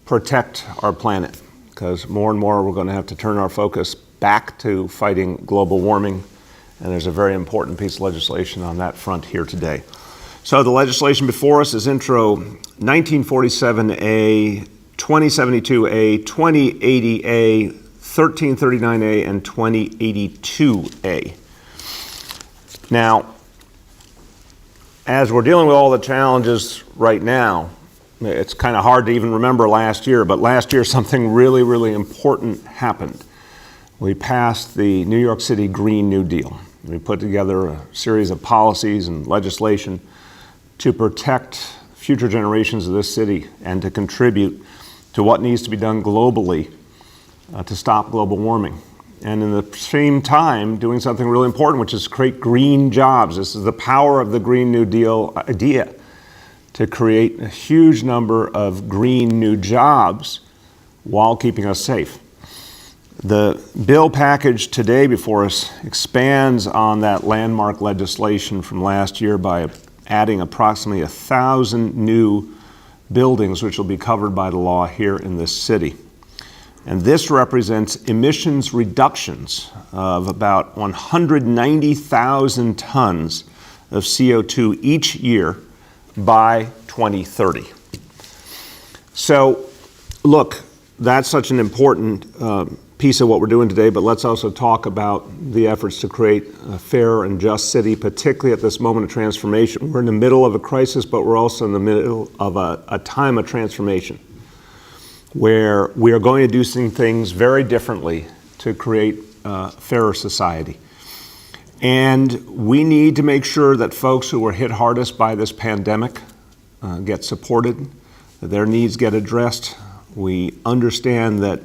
protect our planet, because more and more we're going to have to turn our focus back to fighting global warming, and there's a very important piece of legislation on that front here today. So the legislation before us is Intro 1947A, 2072A, 2080A, 1339A, and 2082A. Now, as we're dealing with all the challenges right now, it's kind of hard to even remember last year, but last year something really, really important happened. We passed the New York City Green New Deal. We put together a series of policies and legislation to protect future generations of this city and to contribute to what needs to be done globally to stop global warming. And in the same time, doing something really important, which is create green jobs. This is the power of the Green New Deal idea, to create a huge number of green new jobs while keeping us safe. The bill package today before us expands on that landmark legislation from last year by adding approximately 1,000 new buildings which will be covered by the law here in this city. And this represents emissions reductions of about 190,000 tons of CO2 each year by 2030. So, look, that's such an important piece of what we're doing today, but let's also talk about the efforts to create a fair and just city, particularly at this moment of transformation. We're in the middle of a crisis, but we're also in the middle of a time of transformation where we are going to do some things very differently to create a fairer society. And we need to make sure that folks who were hit hardest by this pandemic get supported, that their needs get addressed. We understand that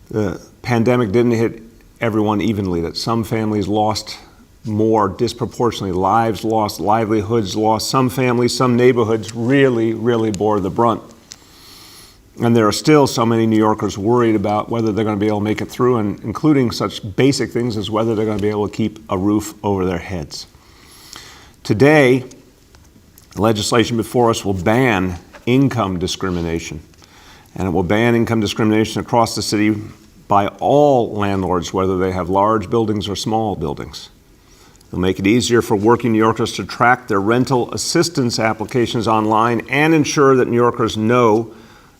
the pandemic didn't hit everyone evenly, that some families lost more disproportionately, lives lost, livelihoods lost. Some families, some neighborhoods really, really bore the brunt. And there are still so many New Yorkers worried about whether they're going to be able to make it through, and including such basic things as whether they're going to be able to keep a roof over their heads. Today, the legislation before us will ban income discrimination. And it will ban income discrimination across the city by all landlords, whether they have large buildings or small buildings. It'll make it easier for working New Yorkers to track their rental assistance applications online and ensure that New Yorkers know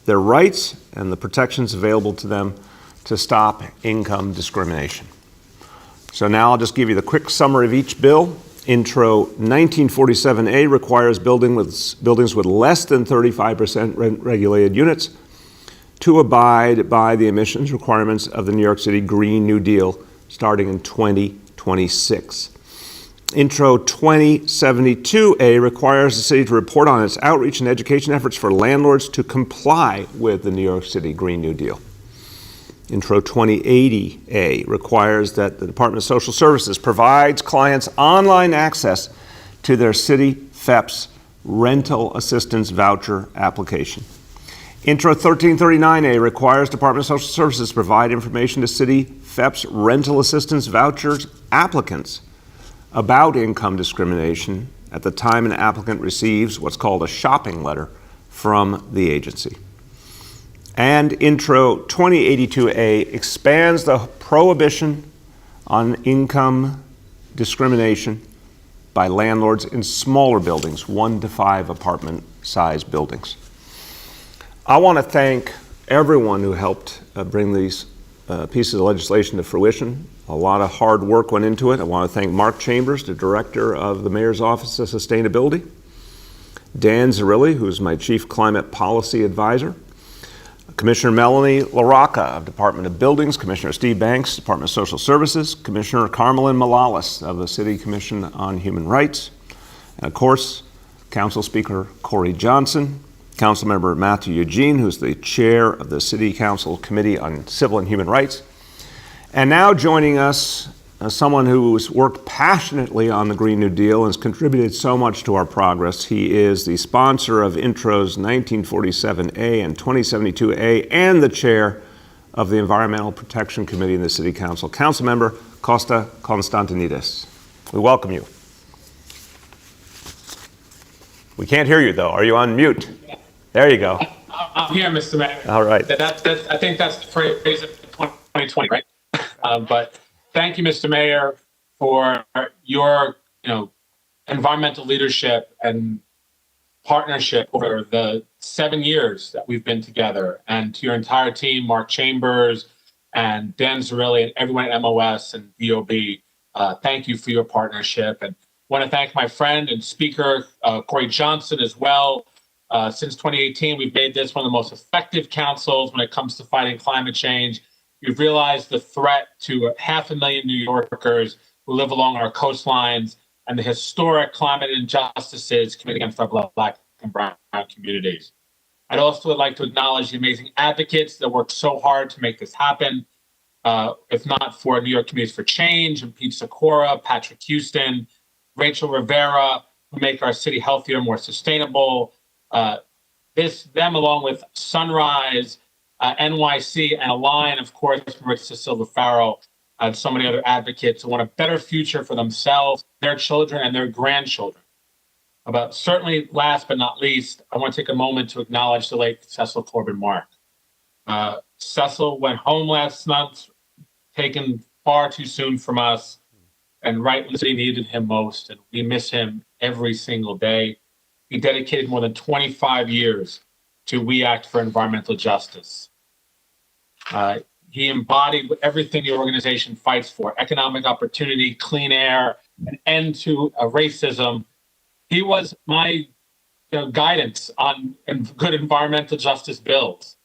their rights and the protections available to them to stop income discrimination. So now I'll just give you the quick summary of each bill. Intro 1947A requires buildings with less than 35% rent-regulated units to abide by the emissions requirements of the New York City Green New Deal starting in 2026. Intro 2072A requires the city to report on its outreach and education efforts for landlords to comply with the New York City Green New Deal. Intro 2080A requires that the Department of Social Services provides clients online access to their city FEPS rental assistance voucher application. Intro 1339A requires Department of Social Services to provide information to city FEPS rental assistance vouchers applicants about income discrimination at the time an applicant receives what's called a shopping letter from the agency. And Intro 2082A expands the prohibition on income discrimination by landlords in smaller buildings, 1 to 5 apartment size buildings. I want to thank everyone who helped bring these pieces of legislation to fruition. A lot of hard work went into it. I want to thank Mark Chambers, the director of the Mayor's Office of Sustainability, Dan Zarilli, who's my Chief Climate Policy Advisor, Commissioner Melanie LaRocca of Department of Buildings, Commissioner Steve Banks, Department of Social Services, Commissioner Carmelyn Malalis of the City Commission on Human Rights, and of course, Council Speaker Corey Johnson, Councilmember Matthew Eugene, who's the chair of the City Council Committee on Civil and Human Rights. And now joining us, someone who's worked passionately on the Green New Deal and has contributed so much to our progress. He is the sponsor of Intros 1947A and 2072A and the chair of the Environmental Protection Committee in the City Council, Councilmember Costa Konstantinidis. We welcome you. We can't hear you though. Are you on mute? There you go. I'm here, Mr. Mayor. All right. I think that's the phrase of 2020, right? But thank you, Mr. Mayor, for your environmental leadership and partnership over the 7 years that we've been together, and to your entire team, Mark Chambers and Dan Zarelli and everyone at MOS and DOB. Thank you for your partnership, and want to thank my friend and speaker, Corey Johnson, as well. Since 2018, we've made this one of the most effective councils when it comes to fighting climate change. We've realized the threat to 500,000 New Yorkers who live along our coastlines and the historic climate injustices committed against our Black and brown communities. I'd also like to acknowledge the amazing advocates that worked so hard to make this happen. If not for New York Communities for Change and Pete Sikora, Patrick Houston, Rachel Rivera, who make our city healthier, more sustainable. Them along with Sunrise, NYC, and Align, of course, Maritza Silva Farrell, and so many other advocates who want a better future for themselves, their children, and their grandchildren. But certainly, last but not least, I want to take a moment to acknowledge the late Cecil Corbin Mark. Cecil went home last month, taken far too soon from us, and right when the city needed him most, and we miss him every single day. He dedicated more than 25 years to We Act for Environmental Justice. He embodied everything the organization fights for: economic opportunity, clean air, an end to racism. He was my guidance on good environmental justice bills.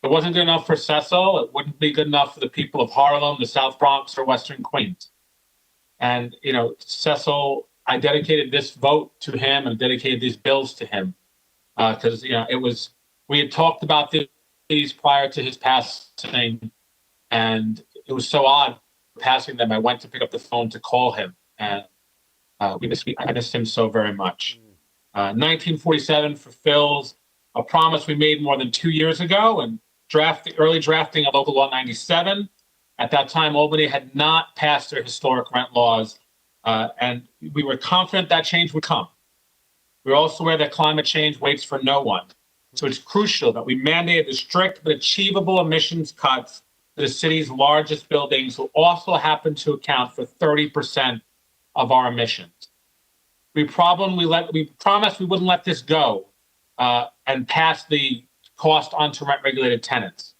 It wasn't good enough for Cecil. It wouldn't be good enough for the people of Harlem, the South Bronx, or Western Queens. And, Cecil, I dedicated this vote to him and dedicated these bills to him because, we had talked about these prior to his passing, and it was so odd passing them. I went to pick up the phone to call him, and I missed him so very much. 1947 fulfills a promise we made more than 2 years ago, and early drafting of Local Law 97. At that time, Albany had not passed their historic rent laws, and we were confident that change would come. We were also aware that climate change waits for no one. So it's crucial that we mandate the strict but achievable emissions cuts to the city's largest buildings, who also happen to account for 30% of our emissions. We promised we wouldn't let this go and pass the cost onto rent-regulated tenants.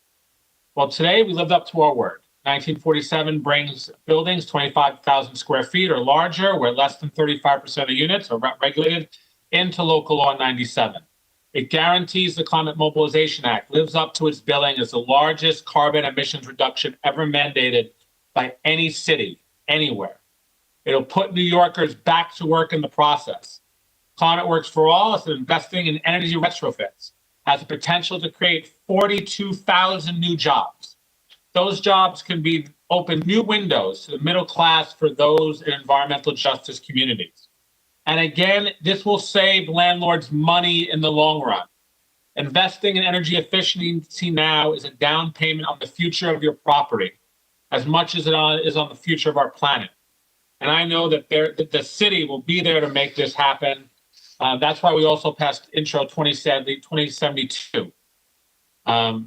Well, today we lived up to our word. 1947 brings buildings 25,000 square feet or larger, where less than 35% of the units are rent-regulated, into Local Law 97. It guarantees the Climate Mobilization Act lives up to its billing as the largest carbon emissions reduction ever mandated by any city, anywhere. It'll put New Yorkers back to work in the process. Climate Works for All is investing in energy retrofits, has the potential to create 42,000 new jobs. Those jobs can open new windows to the middle class for those in environmental justice communities. And again, this will save landlords money in the long run. Investing in energy efficiency now is a down payment on the future of your property, as much as it is on the future of our planet. And I know that the city will be there to make this happen. That's why we also passed Intro 2072. The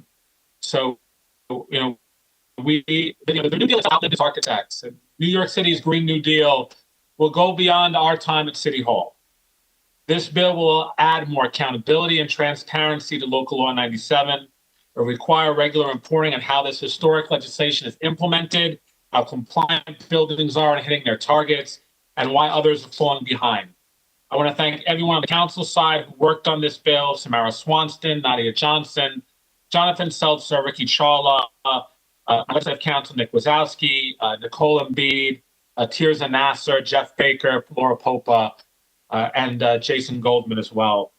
New Deal is outlived its architects. And New York City's Green New Deal will go beyond our time at City Hall. This bill will add more accountability and transparency to Local Law 97. It will require regular reporting on how this historic legislation is implemented, how compliant buildings are in hitting their targets, and why others have fallen behind. I want to thank everyone on the council side who worked on this bill: Samara Swanston, Nadia Johnson, Jonathan Seltzer, Ricky Chawla, Legislative Counsel Nick Wazowski, Nicole Embiid, Tirza Nasser, Jeff Baker, Laura Popa, and Jason Goldman as well.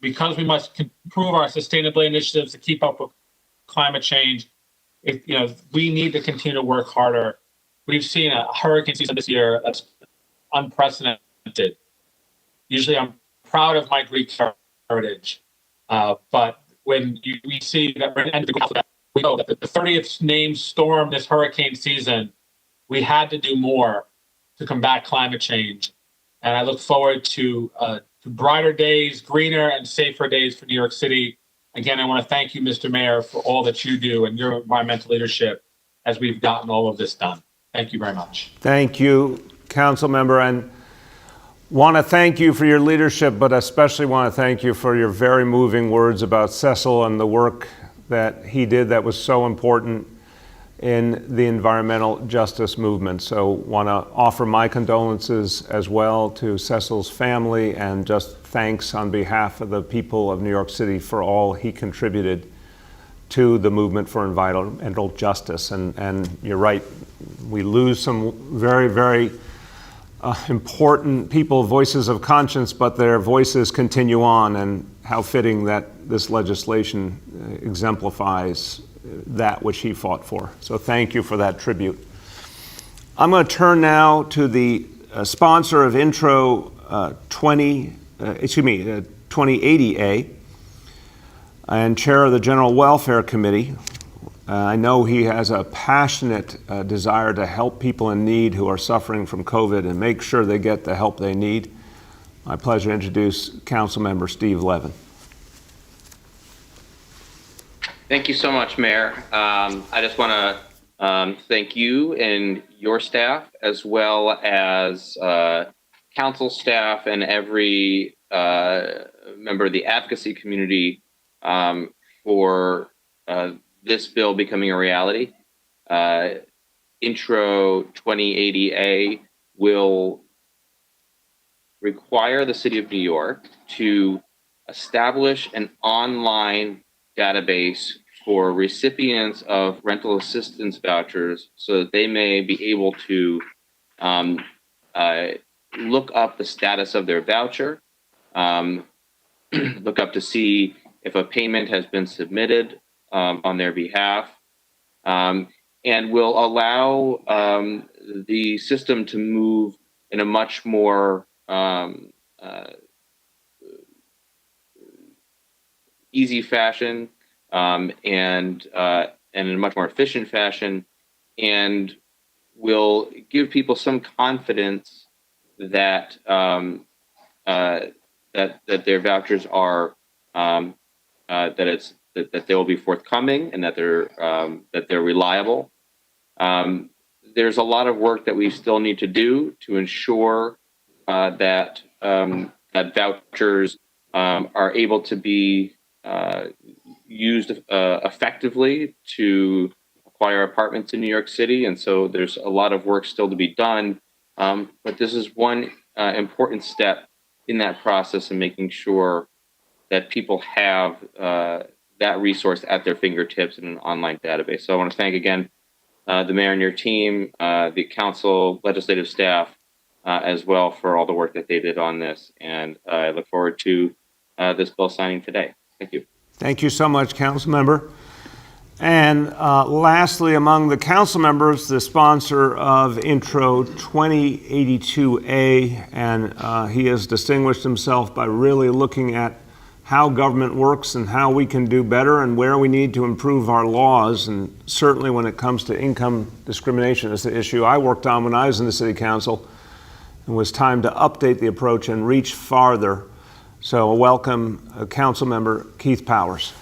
Because we must improve our sustainability initiatives to keep up with climate change, we need to continue to work harder. We've seen a hurricane season this year that's unprecedented. Usually I'm proud of my Greek heritage, but when we see that we're at the end of the alphabet, we know that the 30th named storm this hurricane season, we had to do more to combat climate change. And I look forward to brighter days, greener and safer days for New York City Again, I want to thank you, Mr. Mayor, for all that you do and your environmental leadership as we've gotten all of this done. Thank you very much. Thank you, council member, and want to thank you for your leadership, but especially want to thank you for your very moving words about Cecil and the work that he did that was so important in the environmental justice movement. So want to offer my condolences as well to Cecil's family, and just thanks on behalf of the people of New York City for all he contributed to the movement for environmental justice. And you're right, we lose some very, very important people, voices of conscience, but their voices continue on, and how fitting that this legislation exemplifies that which he fought for. So thank you for that tribute. I'm going to turn now to the sponsor of Intro 2080A and chair of the General Welfare Committee. I know he has a passionate desire to help people in need who are suffering from COVID and make sure they get the help they need. My pleasure to introduce Council Member Steve Levin. Thank you so much, Mayor. I just want to thank you and your staff, as well as council staff and every member of the advocacy community for this bill becoming a reality. Intro 2080A will require the City of New York to establish an online database for recipients of rental assistance vouchers so that they may be able to look up the status of their voucher, look up to see if a payment has been submitted on their behalf, and will allow the system to move in a much more easy fashion and in a much more efficient fashion, and will give people some confidence that that their vouchers are that they will be forthcoming, and that they're reliable. There's a lot of work that we still need to do to ensure that that vouchers are able to be used effectively to acquire apartments in New York City. And so there's a lot of work still to be done. But this is one important step in that process, in making sure that people have that resource at their fingertips in an online database. So I want to thank again the mayor and your team, the council, legislative staff, as well, for all the work that they did on this. And I look forward to this bill signing today. Thank you. Thank you so much, Council Member. And lastly, among the council members, the sponsor of Intro 2082A, and he has distinguished himself by really looking at how government works and how we can do better and where we need to improve our laws. And certainly when it comes to income discrimination, it's the issue I worked on when I was in the City Council. It was time to update the approach and reach farther. So welcome, Council Member Keith Powers.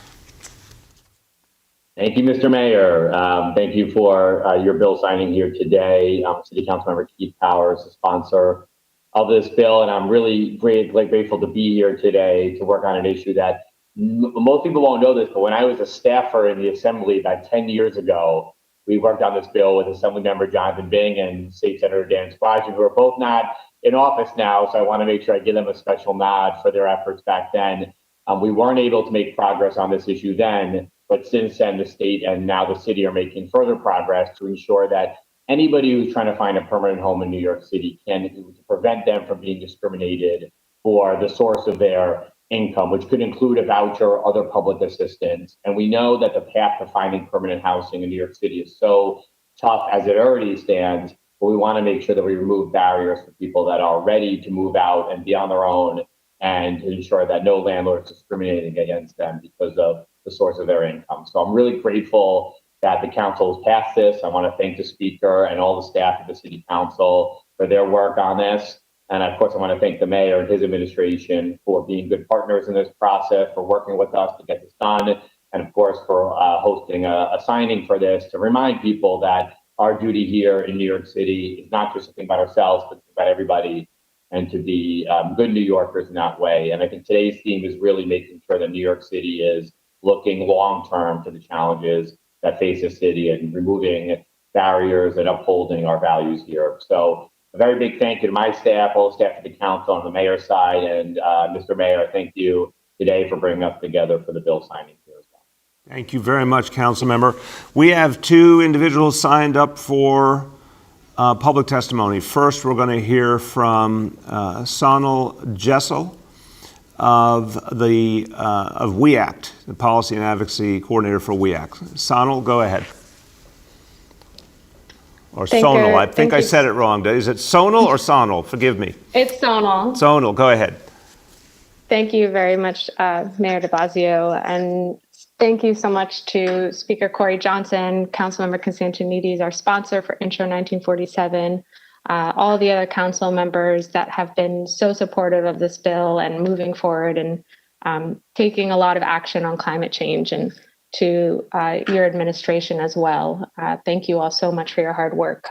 Thank you, Mr. Mayor. Thank you for your bill signing here today. I'm City Council Member Keith Powers, the sponsor of this bill, and I'm really grateful to be here today to work on an issue that most people won't know this, but when I was a staffer in the Assembly about 10 years ago, we worked on this bill with Assemblymember Jonathan Bing and State Senator Dan Blasio, who are both not in office now, so I want to make sure I give them a special nod for their efforts back then. We weren't able to make progress on this issue then, but since then, the state and now the city are making further progress to ensure that anybody who's trying to find a permanent home in New York City can prevent them from being discriminated for the source of their income, which could include a voucher or other public assistance. And we know that the path to finding permanent housing in New York City is so tough as it already stands, but we want to make sure that we remove barriers for people that are ready to move out and be on their own, and to ensure that no landlord is discriminating against them because of the source of their income. So I'm really grateful that the council has passed this. I want to thank the speaker and all the staff of the City Council for their work on this. And of course, I want to thank the mayor and his administration for being good partners in this process, for working with us to get this done, and of course, for hosting a signing for this to remind people that our duty here in New York City is not just thinking about ourselves, but about everybody, and to be good New Yorkers in that way. And I think today's theme is really making sure that New York City is looking long-term to the challenges that face the city and removing barriers and upholding our values here. So a very big thank you to my staff, all the staff of the council on the mayor's side, and Mr. Mayor, thank you today for bringing us together for the bill signing here as well. Thank you very much, Council Member. We have two individuals signed up for public testimony. First, we're going to hear from Sonal Jessel of WEACT, the Policy and Advocacy Coordinator for WEACT. Sonal, go ahead. Or Sonal. I think I said it wrong. Is it Sonal or Sonal? Forgive me. It's Sonal. Sonal, go ahead. Thank you very much, Mayor de Blasio, and thank you so much to Speaker Corey Johnson, Councilmember Constantinides, our sponsor for Intro 1947, all the other council members that have been so supportive of this bill and moving forward and taking a lot of action on climate change, and to your administration as well. Thank you all so much for your hard work.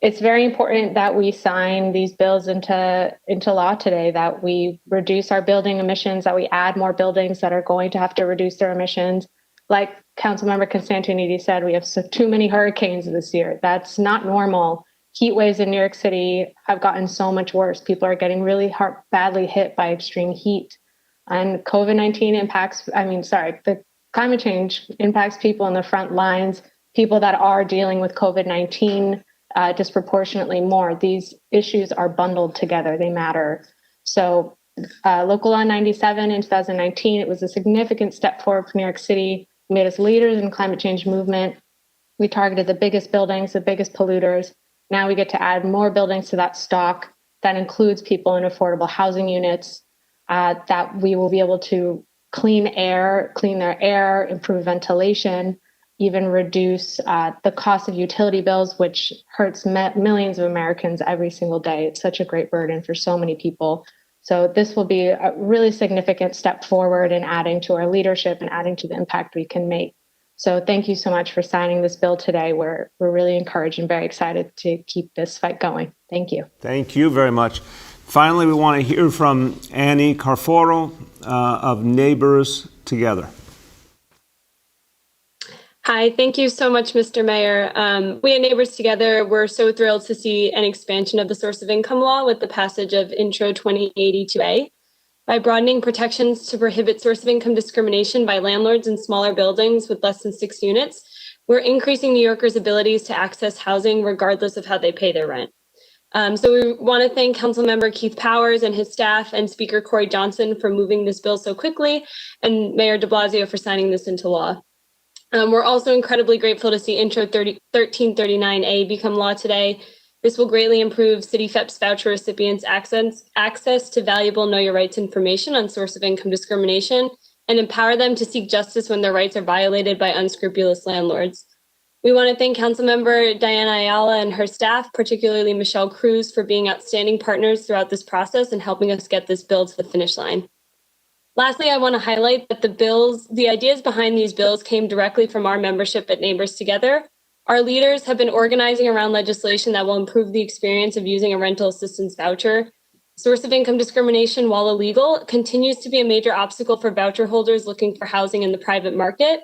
It's very important that we sign these bills into law today, that we reduce our building emissions, that we add more buildings that are going to have to reduce their emissions. Like Councilmember Constantinides said, we have too many hurricanes this year. That's not normal. Heat waves in New York City have gotten so much worse. People are getting really badly hit by extreme heat. And the climate change impacts people in the front lines, people that are dealing with COVID-19 disproportionately more. These issues are bundled together. They matter. So Local Law 97 in 2019, it was a significant step forward for New York City. It made us leaders in the climate change movement. We targeted the biggest buildings, the biggest polluters. Now we get to add more buildings to that stock. That includes people in affordable housing units, that we will be able to clean their air, improve ventilation, even reduce the cost of utility bills, which hurts millions of Americans every single day. It's such a great burden for so many people. So this will be a really significant step forward in adding to our leadership and adding to the impact we can make. So thank you so much for signing this bill today. We're really encouraged and very excited to keep this fight going. Thank you. Thank you very much. Finally, we want to hear from Annie Carforo of Neighbors Together. Hi, thank you so much, Mr. Mayor. We at Neighbors Together, we're so thrilled to see an expansion of the source of income law with the passage of Intro 2082A. By broadening protections to prohibit source of income discrimination by landlords in smaller buildings with less than 6 units, we're increasing New Yorkers' abilities to access housing regardless of how they pay their rent. So we want to thank Councilmember Keith Powers and his staff and Speaker Corey Johnson for moving this bill so quickly, and Mayor de Blasio for signing this into law. We're also incredibly grateful to see Intro 1339A become law today. This will greatly improve City FEP's voucher recipients' access to valuable Know Your Rights information on source of income discrimination and empower them to seek justice when their rights are violated by unscrupulous landlords. We want to thank Councilmember Diana Ayala and her staff, particularly Michelle Cruz, for being outstanding partners throughout this process and helping us get this bill to the finish line. Lastly, I want to highlight that the ideas behind these bills came directly from our membership at Neighbors Together. Our leaders have been organizing around legislation that will improve the experience of using a rental assistance voucher. Source of income discrimination, while illegal, continues to be a major obstacle for voucher holders looking for housing in the private market.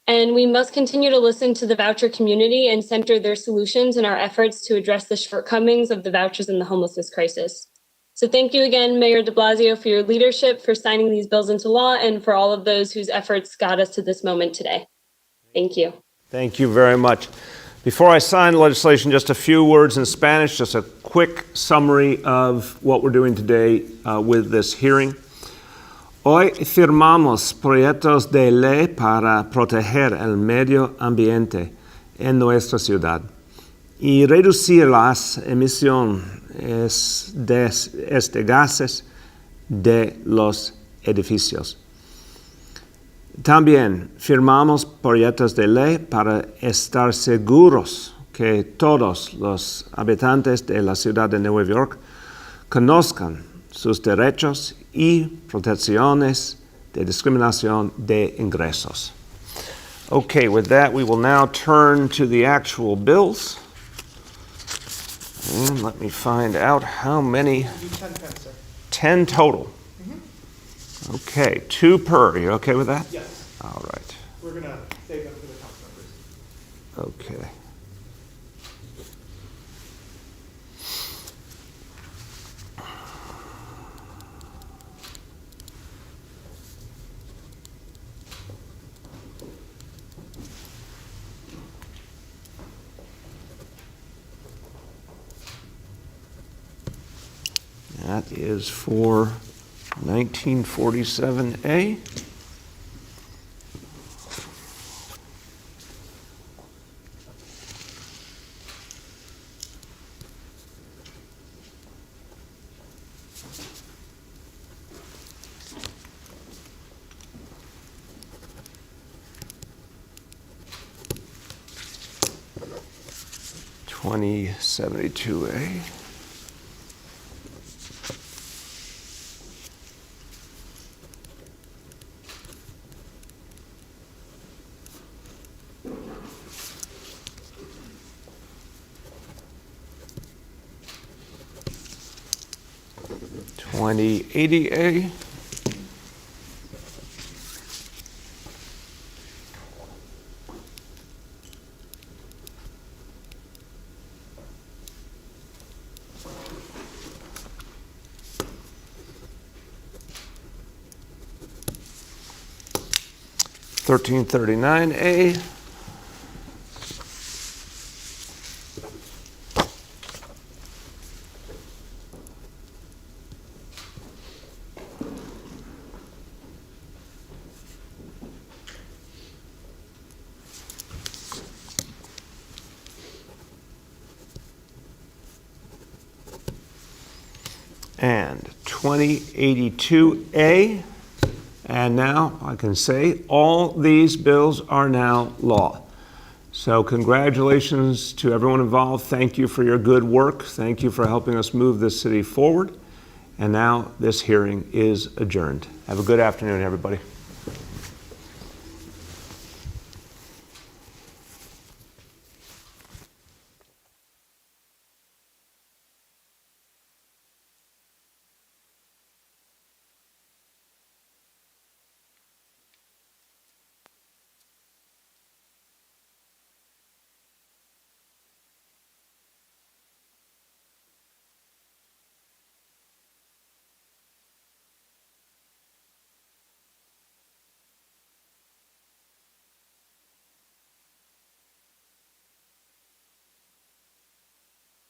And we must continue to listen to the voucher community and center their solutions in our efforts to address the shortcomings of the vouchers in the homelessness crisis. So thank you again, Mayor de Blasio, for your leadership, for signing these bills into law, and for all of those whose efforts got us to this moment today. Thank you. Thank you very much. Before I sign legislation, just a few words in Spanish, just a quick summary of what we're doing today with this hearing. Hoy firmamos proyectos de ley para proteger el medio ambiente en nuestra ciudad y reducir las emisiones de gases de los edificios. También firmamos proyectos de ley para estar seguros que todos los habitantes de la ciudad de Nueva York conozcan sus derechos y protecciones de discriminación de ingresos. Okay, with that, we will now turn to the actual bills. And let me find out how many. 10 pence, sir. 10 total. Okay, 2 per. You okay with that? Yes. All right. We're going to save them for the council members. Okay. That is for 1947A. $20.72A. $20.80A. $13.39A. And 2082A. And now I can say all these bills are now law. So congratulations to everyone involved. Thank you for your good work. Thank you for helping us move this city forward. And now this hearing is adjourned. Have a good afternoon, everybody.